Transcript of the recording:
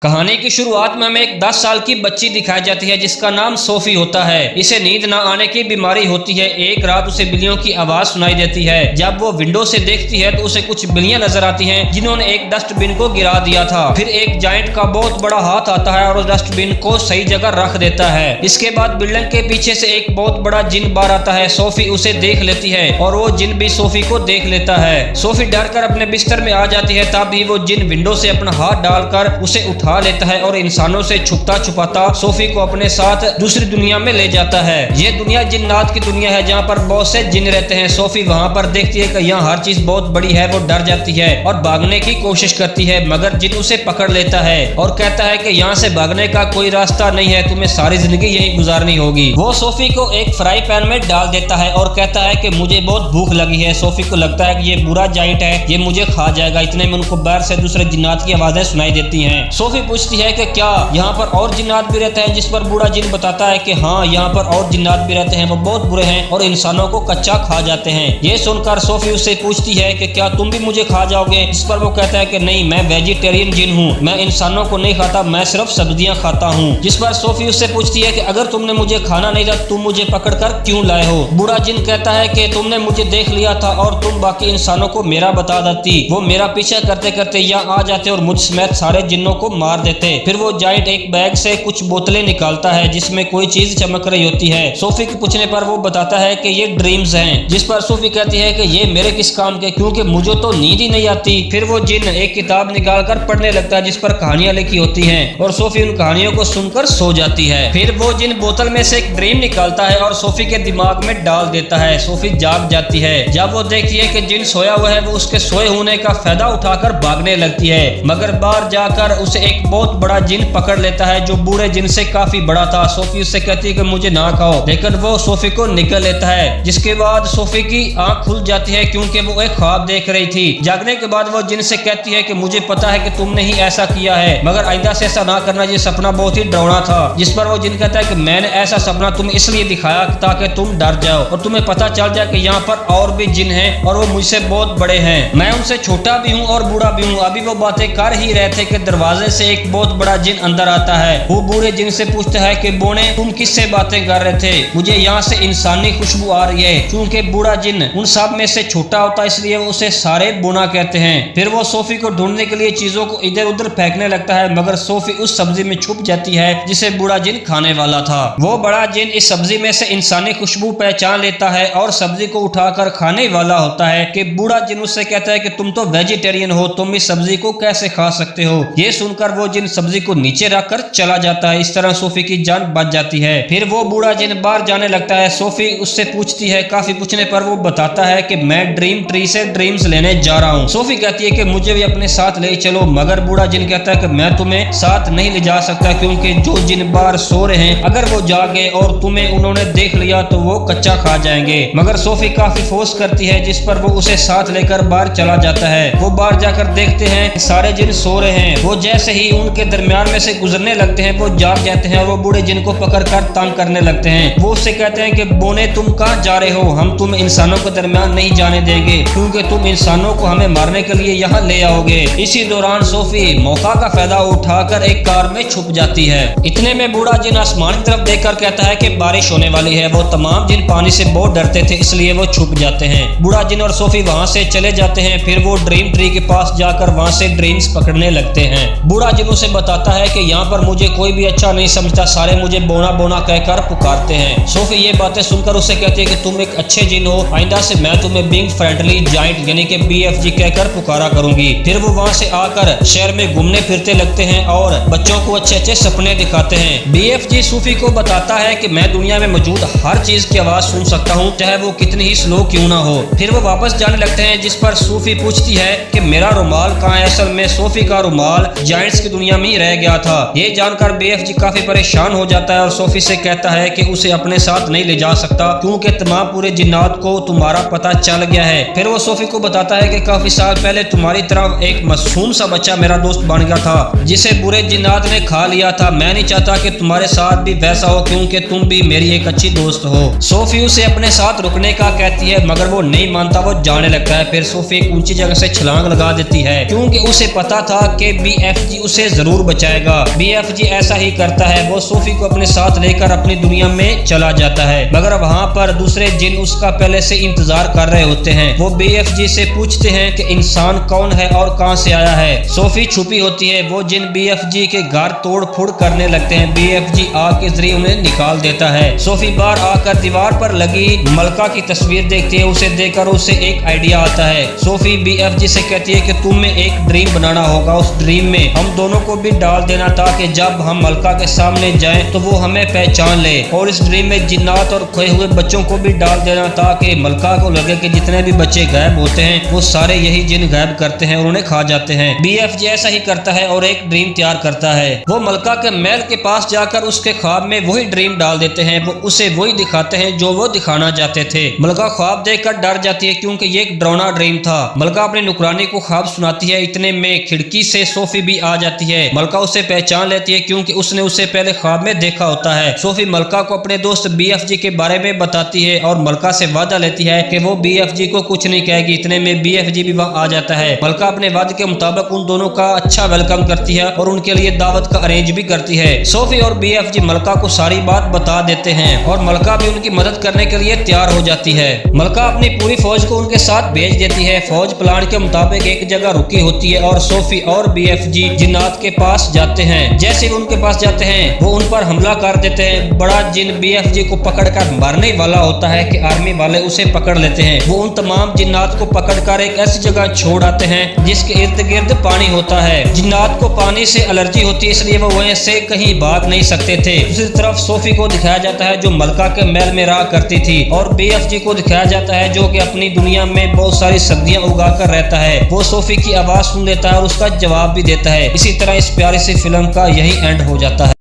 कहानी की शुरुआत में हमें एक 10 साल की बच्ची दिखाई जाती है जिसका नाम सोफी होता है। इसे नींद न आने की बीमारी होती है। एक रात उसे बिल्लियों की आवाज सुनाई देती है। जब वो विंडो से देखती है तो उसे कुछ बिल्लियां नजर आती हैं जिन्होंने एक डस्टबिन को गिरा दिया था। फिर एक जायंट का बहुत बड़ा हाथ आता है और उस डस्टबिन को सही जगह रख देता है। इसके बाद बिल्लियों के पीछे से एक बहुत बड़ा जिन बाहर आता है। सोफी उसे देख लेती है और वो जिन भी सोफी को देख लेता है। सोफी डर कर अपने बिस्तर में आ जाती है। तभी वो जिन विंडो से अपना हाथ डालकर उसे उठा लेता है और इंसानों से छुपता छुपाता सोफी को अपने साथ दूसरी दुनिया में ले जाता है। ये दुनिया जिन्नात की दुनिया है जहाँ पर बहुत से जिन रहते हैं। सोफी वहाँ पर देखती है कि यहाँ हर चीज बहुत बड़ी है। वो डर जाती है और भागने की कोशिश करती है, मगर जिन उसे पकड़ लेता है और कहता है कि यहाँ से भागने का कोई रास्ता नहीं है, तुम्हें सारी जिंदगी यही गुजारनी होगी। वो सोफी को एक फ्राई पैन में डाल देता है और कहता है कि मुझे बहुत भूख लगी है। सोफी को लगता है कि ये बुरा जाइंट है, ये मुझे खा जाएगा। इतने में उनको बाहर से दूसरे जिन्नात की आवाजें सुनाई देती हैं। सोफी पूछती है कि क्या यहाँ पर और जिन्नात भी रहते हैं, जिस पर बूढ़ा जिन बताता है कि हाँ यहाँ पर और जिन्नात भी रहते हैं, वो बहुत बुरे हैं और इंसानों को कच्चा खा जाते हैं। ये सुनकर सोफी उससे पूछती है कि क्या तुम भी मुझे खा जाओगे, जिस पर वो कहता है कि नहीं, मैं वेजिटेरियन जिन हूँ, मैं इंसानों को नहीं खाता, मैं सिर्फ सब्जियां खाता हूँ। जिस पर सोफी उससे पूछती है कि अगर तुमने मुझे खाना नहीं था तुम मुझे पकड़ कर क्यों लाए हो। बूढ़ा जिन कहता है कि तुमने मुझे देख लिया था और तुम बाकी इंसानों को मेरा बता देती, वो मेरा पीछा करते करते यहाँ आ जाते और मुझ समेत सारे जिन्नों को मार देते। फिर वो जाइंट एक बैग से कुछ बोतलें निकालता है जिसमें कोई चीज चमक रही होती है। सोफी के पूछने पर वो बताता है कि ये ड्रीम्स हैं, जिस पर सोफी कहती है कि ये मेरे किस काम के, क्योंकि मुझे तो नींद ही नहीं आती। फिर वो जिन एक किताब निकाल कर पढ़ने लगता है जिस पर कहानियां लिखी होती हैं और सोफी उन कहानियों को सुनकर सो जाती है। फिर वो जिन बोतल में से एक ड्रीम निकालता है और सोफी के दिमाग में डाल देता है। सोफी जाग जाती है। जब वो देखती है कि जिन सोया हुआ है वो उसके सोए होने का फायदा उठाकर भागने लगती है, मगर बाहर जाकर उसे एक बहुत बड़ा जिन पकड़ लेता है जो बूढ़े जिन से काफी बड़ा था। सोफी उससे कहती है कि मुझे ना खाओ, लेकिन वो सोफी को निकल लेता है। जिसके बाद सोफी की आंख खुल जाती है क्योंकि वो एक ख्वाब देख रही थी। जागने के बाद वो जिन से कहती है कि मुझे पता है कि तुमने ही ऐसा किया है, मगर आइंदा से ऐसा ना करना, ये सपना बहुत ही डरावना था। जिस पर वो जिन कहता है कि मैंने ऐसा सपना तुम्हें इसलिए दिखाया ताकि तुम डर जाओ और तुम्हें पता चल जाए कि यहाँ पर और भी जिन हैं और वो मुझसे बहुत बड़े हैं, मैं उनसे छोटा भी हूँ और बूढ़ा भी हूँ। अभी वो बातें कर ही रहे थे कि दरवाजे से एक बहुत बड़ा जिन अंदर आता है। वो बूढ़े जिन से पूछता है कि बोने तुम किससे बातें कर रहे थे, मुझे यहाँ से इंसानी खुशबू आ रही है। क्योंकि बूढ़ा जिन उन सब में से छोटा होता है इसलिए वो उसे सारे बोना कहते हैं। फिर वो सोफी को ढूंढने के लिए चीजों को इधर उधर फेंकने लगता है, मगर सोफी उस सब्जी में छुप जाती है जिसे बूढ़ा जिन खाने वाला था। वो बड़ा जिन इस सब्जी में से इंसानी खुशबू पहचान लेता है और सब्जी को उठाकर खाने वाला होता है कि बूढ़ा जिन उससे कहता है कि तुम तो वेजिटेरियन हो, तुम इस सब्जी को कैसे खा सकते हो। ये सुनकर वो जिन सब्जी को नीचे रखकर चला जाता है। इस तरह सोफी की जान बच जाती है। फिर वो बूढ़ा जिन बाहर जाने लगता है। सोफी उससे पूछती है, काफी पूछने पर वो बताता है कि मैं ड्रीम ट्री से ड्रीम्स लेने जा रहा हूँ। सोफी कहती है कि मुझे भी अपने साथ ले चलो, मगर बूढ़ा जिन कहता है कि मैं तुम्हें साथ नहीं ले जा सकता, क्योंकि जो जिन बाहर सो रहे हैं अगर वो जागे और तुम्हें उन्होंने देख लिया तो वो कच्चा खा जाएंगे। मगर सोफी काफी फोर्स करती है जिस पर वो उसे साथ लेकर बाहर चला जाता है। वो बाहर जाकर देखते हैं सारे जिन सो रहे हैं। वो जैसे ही उनके दरमियान में से गुजरने लगते हैं वो जाग जाते हैं और वो बूढ़े जिन को पकड़कर तंग करने लगते हैं। वो उससे कहते हैं कि बोने तुम कहाँ जा रहे हो, हम तुम इंसानों के दरमियान नहीं जाने देंगे, क्योंकि तुम इंसानों को हमें मारने के लिए यहाँ ले आओगे। इसी दौरान सोफी मौका का फायदा उठाकर एक कार में छुप जाती है। इतने में बूढ़ा जिन आसमान की तरफ देखकर कहता है कि बारिश होने वाली है। वो तमाम जिन पानी से बहुत डरते थे इसलिए वो छुप जाते हैं। बूढ़ा जिन और सोफी वहाँ से चले जाते हैं। फिर वो ड्रीम ट्री के पास जाकर वहाँ से ड्रीम्स पकड़ने लगते हैं। बूढ़ा जिन उसे बताता है कि यहाँ पर मुझे कोई भी अच्छा नहीं समझता, सारे मुझे बोना बोना कहकर पुकारते हैं। सोफी ये बातें सुनकर उससे कहती है कि तुम एक अच्छे जिन हो, आइंदा से मैं तुम्हें बिग फ्रेंडली जाइंट यानी कि BFG कहकर पुकारा करूंगी। फिर वो वहाँ से आकर शहर में घूमने फिरते लगते हैं और बच्चों को अच्छे अच्छे सपने दिखाते हैं। BFG सोफी को बताता है कि मैं दुनिया में मौजूद हर चीज की आवाज सुन सकता हूँ, चाहे वो कितनी ही स्लो क्यों ना हो। फिर वो वापस जाने लगते हैं जिस पर सोफी पूछती है कि मेरा रुमाल कहाँ है। असल में सोफी का रुमाल जाइंट्स की दुनिया में ही रह गया था। ये जानकर BFG काफी परेशान हो जाता है और सोफी से कहता है कि उसे अपने साथ नहीं ले जा सकता, क्योंकि तमाम पूरे जिन्नात को तुम्हारा पता चल गया है। फिर वो सोफी को बताता है कि काफी साल पहले तुम्हारी तरफ एक मासूम सा बच्चा मेरा दोस्त बन गया था जिसे बुरे जिन्नात ने खा लिया था। मैं नहीं चाहता कि तुम्हारे साथ भी वैसा हो, क्योंकि तुम भी मेरी एक अच्छी दोस्त हो। सोफी उसे अपने साथ रुकने का कहती है, मगर वो नहीं मानता, वो जाने लगता है। फिर सोफी एक ऊंची जगह से छलांग लगा देती है क्योंकि उसे पता था कि BFG उसे जरूर बचाएगा। BFG ऐसा ही करता है, वो सोफी को अपने साथ लेकर अपनी दुनिया में चला जाता है, मगर वहाँ पर दूसरे जिन उसका पहले से इंतजार कर रहे होते हैं। वो BFG से पूछते हैं कि इंसान कौन है और कहाँ से आया है। सोफी छुपी होती है, वो जिन BFG के घर तोड़ फोड़ करने लगते हैं। BFG आग के जरिए उन्हें निकाल देता है। सोफी बाहर आकर दीवार पर लगी मलका की तस्वीर देखती है, उसे देखकर उसे एक आइडिया आता है। सोफी BFG से कहती है कि तुम्हें एक ड्रीम बनाना होगा, उस ड्रीम में हम दोनों को भी डाल देना ताकि जब हम मलका के सामने जाएं तो वो हमें पहचान ले, और इस ड्रीम में जिन्नात और खोए हुए बच्चों को भी डाल देना ताकि मलका को लगे कि जितने भी बच्चे गायब होते हैं वो सारे यही जिन गायब करते हैं और उन्हें खा जाते हैं। BFG ऐसा ही करता है और एक ड्रीम तैयार करता है। वो मलका के महल के पास जाकर उसके ख्वाब में वही ड्रीम डाल देते हैं, वो उसे वही दिखाते हैं जो वो दिखाना चाहते थे। मलका ख्वाब देखकर डर जाती है क्योंकि ये एक डरावना ड्रीम था। मलका अपनी नुकरानी को ख्वाब सुनाती है, इतने में खिड़की से सोफी भी आ जाती है। मलका उसे पहचान लेती है क्योंकि उसने उसे पहले ख्वाब में देखा होता है। सोफी मलका को अपने दोस्त BFG के बारे में बताती है और मलका से वादा लेती है कि वो BFG को कुछ नहीं कहेगी। इतने में BFG भी वहाँ आ जाता है। मलका अपने वादे के मुताबिक उन दोनों का अच्छा वेलकम करती है और उनके लिए दावत का अरेंज भी करती है। सोफी और BFG मलका को सारी बात बता देते हैं और मलका भी उनकी मदद करने के लिए तैयार हो जाती है। मलका अपनी पूरी फौज को उनके साथ भेज देती है। फौज प्लान के मुताबिक एक जगह रुकी होती है और सोफी और BFG जिन्नात के पास जाते हैं। जैसे ही उनके पास जाते हैं वो उन पर हमला कर देते हैं। बड़ा जिन BFG को पकड़कर मारने वाला होता है कि आर्मी वाले उसे पकड़ लेते हैं। वो उन तमाम जिन्नात को पकड़कर एक ऐसी जगह छोड़ आते हैं जिसके इर्द गिर्द पानी होता है। जिन्नात को पानी से एलर्जी होती है, इसलिए वो वहीं से कहीं भाग नहीं सकते थे। दूसरी तरफ सोफी को दिखाया जाता है जो मलका के महल में रहा करती थी, और BFG को दिखाया जाता है जो कि अपनी दुनिया में बहुत सारी सब्जियां उगाकर रहता है। वो सोफी की आवाज सुन लेता है और उसका जवाब भी देता है। इसी तरह इस प्यारी सी फिल्म का यही एंड हो जाता है।